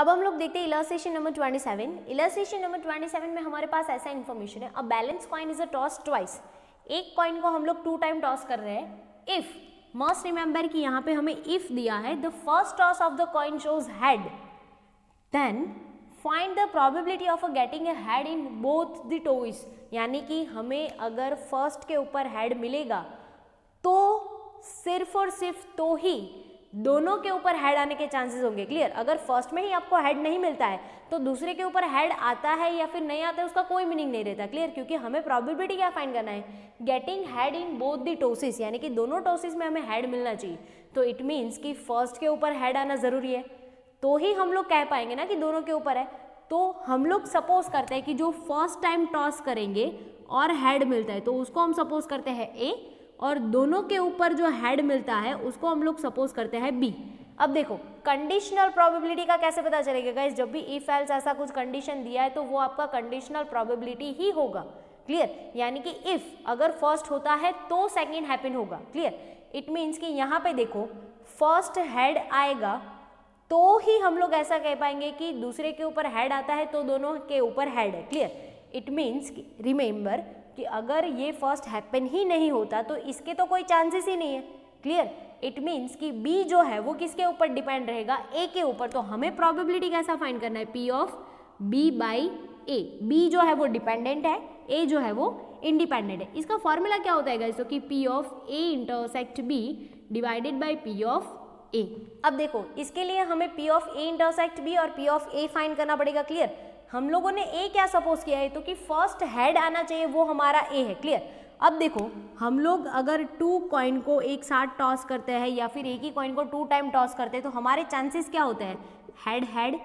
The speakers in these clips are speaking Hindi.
अब हम लोग देखते हैं इलस्ट्रेशन नंबर 27। इलस्ट्रेशन नंबर 27 में हमारे पास ऐसा इन्फॉर्मेशन है, a balance coin is a toss twice. एक कॉइन को हम लोग 2 टाइम टॉस कर रहे हैं। इफ मस्ट रिमेंबर कि यहाँ पे हमें इफ दिया है, the first toss of the coin shows head, then find the probability of getting a head in both the toss. यानी कि हमें अगर फर्स्ट के ऊपर हेड मिलेगा तो सिर्फ और सिर्फ तो ही दोनों के ऊपर हेड आने के चांसेस होंगे। क्लियर? अगर फर्स्ट में ही आपको हेड नहीं मिलता है तो दूसरे के ऊपर हेड आता है या फिर नहीं आता है उसका कोई मीनिंग नहीं रहता। क्लियर? क्योंकि हमें प्रोबेबिलिटी क्या फाइंड करना है, getting head in both the tosses, यानी कि दोनों टॉसेस में हमें हेड मिलना चाहिए। तो इट मीन्स कि फर्स्ट के ऊपर हेड आना जरूरी है, तो ही हम लोग कह पाएंगे ना कि दोनों के ऊपर है। तो हम लोग सपोज करते हैं कि जो फर्स्ट टाइम टॉस करेंगे और हेड मिलता है तो उसको हम सपोज करते हैं ए, और दोनों के ऊपर जो हेड मिलता है उसको हम लोग सपोज करते हैं बी। अब देखो कंडीशनल प्रोबेबिलिटी का कैसे पता चलेगा गाइस, जब भी इफ एल्स ऐसा कुछ कंडीशन दिया है तो वो आपका कंडीशनल प्रोबेबिलिटी ही होगा। क्लियर? यानी कि इफ अगर फर्स्ट होता है तो सेकंड हैपन होगा। क्लियर? इट मीन्स कि यहाँ पे देखो फर्स्ट हेड आएगा तो ही हम लोग ऐसा कह पाएंगे कि दूसरे के ऊपर हेड आता है तो दोनों के ऊपर हेड है। क्लियर? इट मीन्स रिमेंबर कि अगर ये फर्स्ट हैपन ही नहीं होता तो इसके तो कोई चांसेस ही नहीं है। क्लियर? इट मीन्स कि बी जो है वो किसके ऊपर डिपेंड रहेगा, ए के ऊपर। तो हमें प्रोबेबिलिटी कैसा फाइंड करना है, P of B by A. B जो है वो डिपेंडेंट है, ए जो है वो इंडिपेंडेंट है। इसका फॉर्मूला क्या होता है गाइस, तो कि P of A intersect B divided by P of A. अब देखो इसके लिए हमें P of A intersect B और पी ऑफ ए फाइंड करना पड़ेगा। क्लियर? हम लोगों ने ए क्या सपोज किया है, तो कि फर्स्ट हेड आना चाहिए, वो हमारा ए है। क्लियर? अब देखो हम लोग अगर 2 कॉइन को एक साथ टॉस करते हैं या फिर एक ही कॉइन को 2 टाइम टॉस करते हैं तो हमारे चांसेस क्या होते हैं, head head,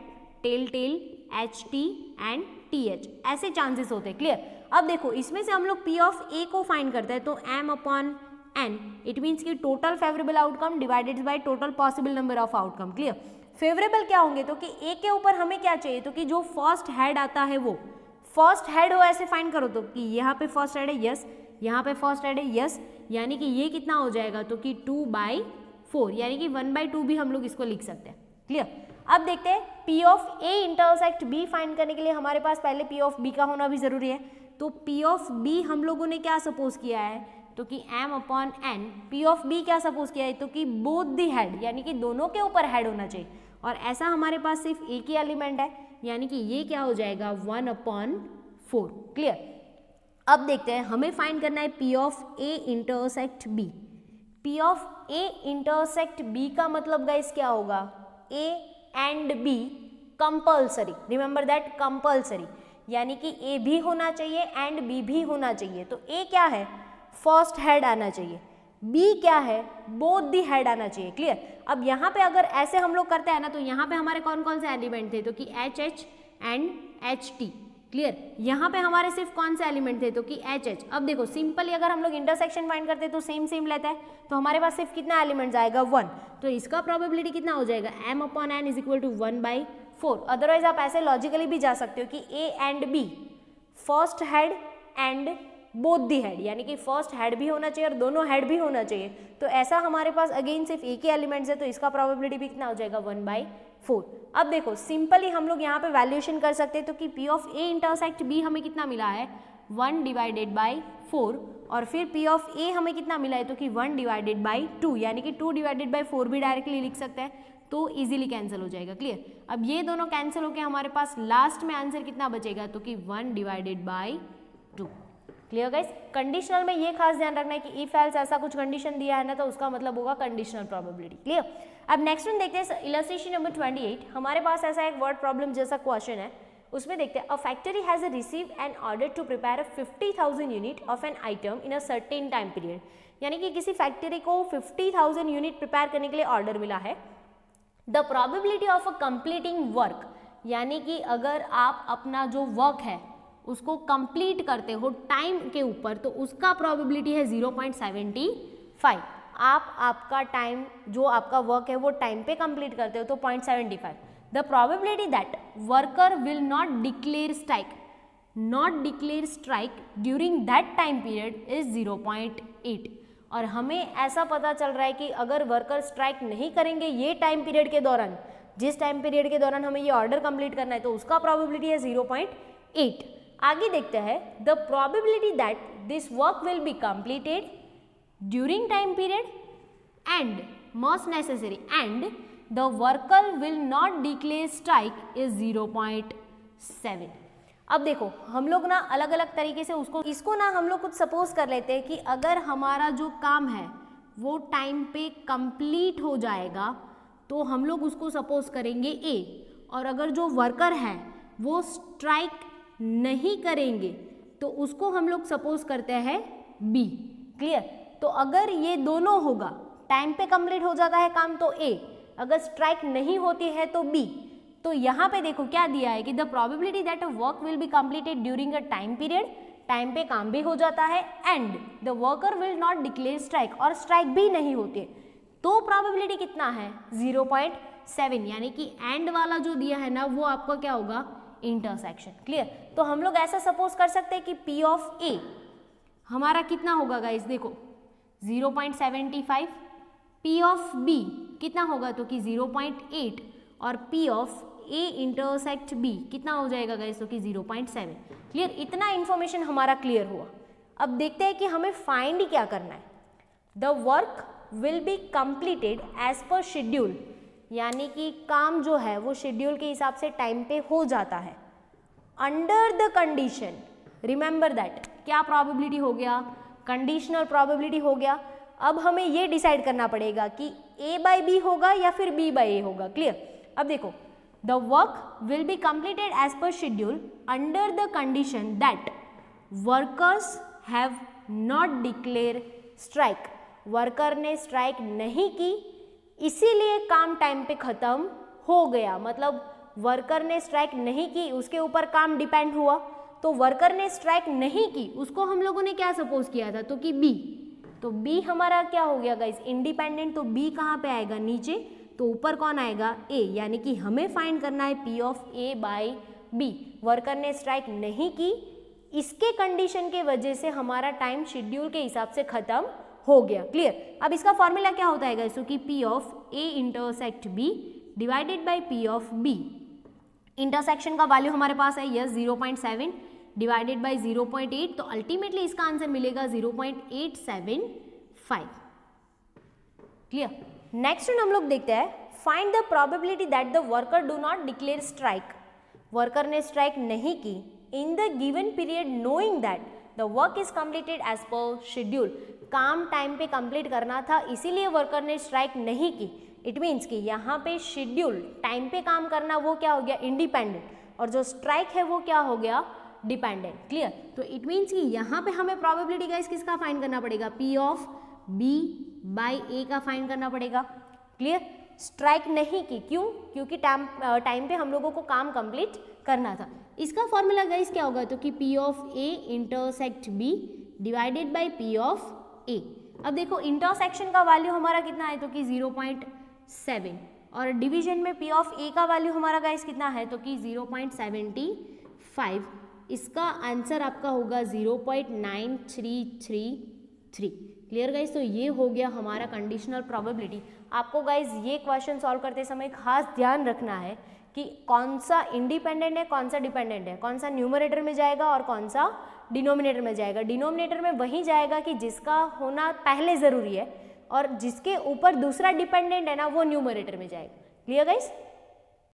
tail tail, H T and T H, ऐसे चांसेस होते हैं। क्लियर? अब देखो इसमें से हम लोग पी ऑफ ए को फाइंड करते हैं तो M upon N, it means कि total favourable outcome divided by total possible number of outcome. Clear? Favourable क्या होंगे, तो कि ए के ऊपर हमें क्या चाहिए, तो कि जो फर्स्ट हेड आता है वो फर्स्ट हेड हो, ऐसे फाइंड करो। तो कि यहाँ पे फर्स्ट हेड है, यस, यहाँ पे फर्स्ट हेड है, यस, यानी कि ये कितना हो जाएगा, तो कि 2/4, यानी कि 1/2 भी हम लोग इसको लिख सकते हैं। क्लियर? अब देखते हैं P of A intersect B find करने के लिए हमारे पास पहले पी ऑफ बी का होना भी जरूरी है। तो पी ऑफ बी हम लोगों ने क्या सपोज किया है, तो कि m upon n। P of B क्या सपोज किया है, तो कि बोथ दी हेड, यानी कि दोनों के ऊपर हेड होना चाहिए, और ऐसा हमारे पास सिर्फ एक ही एलिमेंट है, यानी कि ये क्या हो जाएगा 1/4। क्लियर? अब देखते हैं हमें फाइंड करना है P of A intersect B. P of A intersect B का मतलब गाइस क्या होगा, A and B compulsory, remember that, compulsory, यानी कि ए भी होना चाहिए एंड बी भी होना चाहिए। तो ए क्या है, फर्स्ट हेड आना चाहिए, बी क्या है, बोथ दी हेड आना चाहिए। क्लियर? अब यहाँ पे अगर ऐसे हम लोग करते हैं ना तो यहाँ पे हमारे कौन कौन से एलिमेंट थे, तो कि H H and H T. Clear? यहाँ पे हमारे सिर्फ कौन से एलिमेंट थे, तो कि एच एच। अब देखो सिंपली अगर हम लोग इंटरसेक्शन फाइंड करते हैं तो सेम सेम लेता है, तो हमारे पास सिर्फ कितना एलिमेंट आएगा 1। तो इसका प्रोबेबिलिटी कितना हो जाएगा, m upon n is equal to 1/4। Otherwise आप ऐसे लॉजिकली भी जा सकते हो कि A and B first head and both the head, यानी कि फर्स्ट हेड भी होना चाहिए और दोनों हेड भी होना चाहिए। तो ऐसा हमारे पास अगेन सिर्फ एक ही एलिमेंट्स है, तो इसका प्रोबेबिलिटी भी कितना हो जाएगा 1/4। अब देखो सिंपली हम लोग यहाँ पे वैल्यूएशन कर सकते हैं, तो कि P of A intersect B हमें कितना मिला है 1/4, और फिर पी ऑफ ए हमें कितना मिला है, तो कि 1/2, यानी कि 2/4 भी डायरेक्टली लिख सकते हैं, तो इजीली कैंसिल हो जाएगा। क्लियर? अब ये दोनों कैंसिल होकर हमारे पास लास्ट में आंसर कितना बचेगा, तो कि 1/2। Clear guys? कंडीशनल में ये खास ध्यान रखना है कि इफ एल्स ऐसा कुछ कंडीशन दिया है ना तो उसका मतलब होगा कंडीशनल प्रोबेबिलिटी। क्लियर? अब नेक्स्ट वन देखते हैं इलस्ट्रेशन नंबर 28। हमारे पास ऐसा एक वर्ड प्रॉब्लम जैसा क्वेश्चन है, उसमें देखते हैं a factory has receive an order to prepare 50,000 unit of an item in a certain time period. यानी कि किसी फैक्ट्री को 50,000 यूनिट प्रिपेयर करने के लिए ऑर्डर मिला है। The probability of a completing work, यानी कि अगर आप अपना जो वर्क है उसको कंप्लीट करते हो टाइम के ऊपर तो उसका प्रोबेबिलिटी है 0.75। आप आपका टाइम जो आपका वर्क है वो टाइम पे कंप्लीट करते हो तो 0.75। The probability that worker will not declare strike during that time period is 0.8। और हमें ऐसा पता चल रहा है कि अगर वर्कर स्ट्राइक नहीं करेंगे ये टाइम पीरियड के दौरान जिस टाइम पीरियड के दौरान हमें ये ऑर्डर कंप्लीट करना है तो उसका प्रोबेबिलिटी है 0.8। आगे देखते हैं the probability that this work will be completed during time period and most necessary and the worker will not declare strike is 0.7। अब देखो हम लोग ना अलग अलग तरीके से इसको ना हम लोग कुछ सपोज कर लेते हैं कि अगर हमारा जो काम है वो टाइम पे कंप्लीट हो जाएगा तो हम लोग उसको सपोज करेंगे ए, और अगर जो वर्कर है वो स्ट्राइक नहीं करेंगे तो उसको हम लोग सपोज करते हैं बी। क्लियर? तो अगर ये दोनों होगा, टाइम पे कंप्लीट हो जाता है काम तो ए, अगर स्ट्राइक नहीं होती है तो बी। तो यहाँ पे देखो क्या दिया है कि the probability that a work will be completed during a time period, time पे काम भी हो जाता है, and the worker will not declare strike, और स्ट्राइक भी नहीं होती है, तो प्रोबेबिलिटी कितना है 0.7, यानी कि एंड वाला जो दिया है ना वो आपका क्या होगा इंटरसेक्शन। क्लियर? तो हम लोग ऐसा सपोज कर सकते हैं कि P ऑफ A हमारा कितना होगा गाइस, देखो 0.75, P ऑफ B कितना होगा तो कि 0.8, और P of A intersect B कितना हो जाएगा गाइस तो कि 0.7। क्लियर? इतना इंफॉर्मेशन हमारा क्लियर हुआ। अब देखते हैं कि हमें फाइंड क्या करना है। The work will be completed as per schedule, यानी कि काम जो है वो शेड्यूल के हिसाब से टाइम पे हो जाता है, under the condition, remember that, क्या प्रोबेबिलिटी हो गया, कंडीशनल प्रोबेबिलिटी हो गया। अब हमें ये डिसाइड करना पड़ेगा कि A बाई बी होगा या फिर B बाई A होगा। क्लियर? अब देखो the work will be completed as per schedule under the condition that workers have not declare strike, worker ने स्ट्राइक नहीं की इसीलिए काम टाइम पे खत्म हो गया, मतलब वर्कर ने स्ट्राइक नहीं की उसके ऊपर काम डिपेंड हुआ, तो वर्कर ने स्ट्राइक नहीं की उसको हम लोगों ने क्या सपोज किया था तो कि बी, तो बी हमारा क्या हो गया गाइस इंडिपेंडेंट, तो बी कहाँ पे आएगा नीचे, तो ऊपर कौन आएगा ए, यानी कि हमें फाइंड करना है P of A by B. Worker ने स्ट्राइक नहीं की, इसके कंडीशन के वजह से हमारा टाइम शेड्यूल के हिसाब से खत्म हो गया। क्लियर? अब इसका फॉर्मूला क्या होता है गाइस, कि P of A intersect B divided by P of B। Intersection का वैल्यू हमारे पास है यस 0.7 डिवाइडेड बाई 0.8, तो अल्टीमेटली इसका आंसर मिलेगा 0.875। क्लियर? नेक्स्ट हम लोग देखते हैं find the probability that the worker do not declare strike, worker ने स्ट्राइक नहीं की in the given period knowing that the work is completed as per schedule, काम टाइम पे कंप्लीट करना था इसीलिए वर्कर ने स्ट्राइक नहीं की। इट मीन्स कि यहाँ पे शेड्यूल टाइम पे काम करना वो क्या हो गया इंडिपेंडेंट, और जो स्ट्राइक है वो क्या हो गया डिपेंडेंट। क्लियर? तो इट मीन्स कि यहाँ पे हमें प्रोबेबिलिटी गाइस किसका फाइंड करना पड़ेगा, P of B by A का फाइंड करना पड़ेगा। क्लियर? स्ट्राइक नहीं की, क्यों? क्योंकि टाइम पे हम लोगों को काम कंप्लीट करना था। इसका फॉर्मूला गाइस क्या होगा तो कि P of A intersect B divided by P of A। अब देखो इंटरसेक्शन का वैल्यू हमारा कितना है तो कि 0.7, और डिवीजन में P ऑफ A का वैल्यू हमारा गाइस कितना है तो कि 0.75। इसका आंसर आपका होगा 0.9333। Clear guys? तो ये हो गया हमारा कंडीशनल प्रोबेबिलिटी। आपको गाइस ये क्वेश्चन सॉल्व करते समय खास ध्यान रखना है कि कौन सा इंडिपेंडेंट है कौन सा डिपेंडेंट है, कौन सा न्यूमरेटर में जाएगा और कौन सा डिनोमिनेटर में जाएगा। डिनोमिनेटर में वही जाएगा कि जिसका होना पहले ज़रूरी है, और जिसके ऊपर दूसरा डिपेंडेंट है ना वो न्यूमरेटर में जाएगा। Clear guys?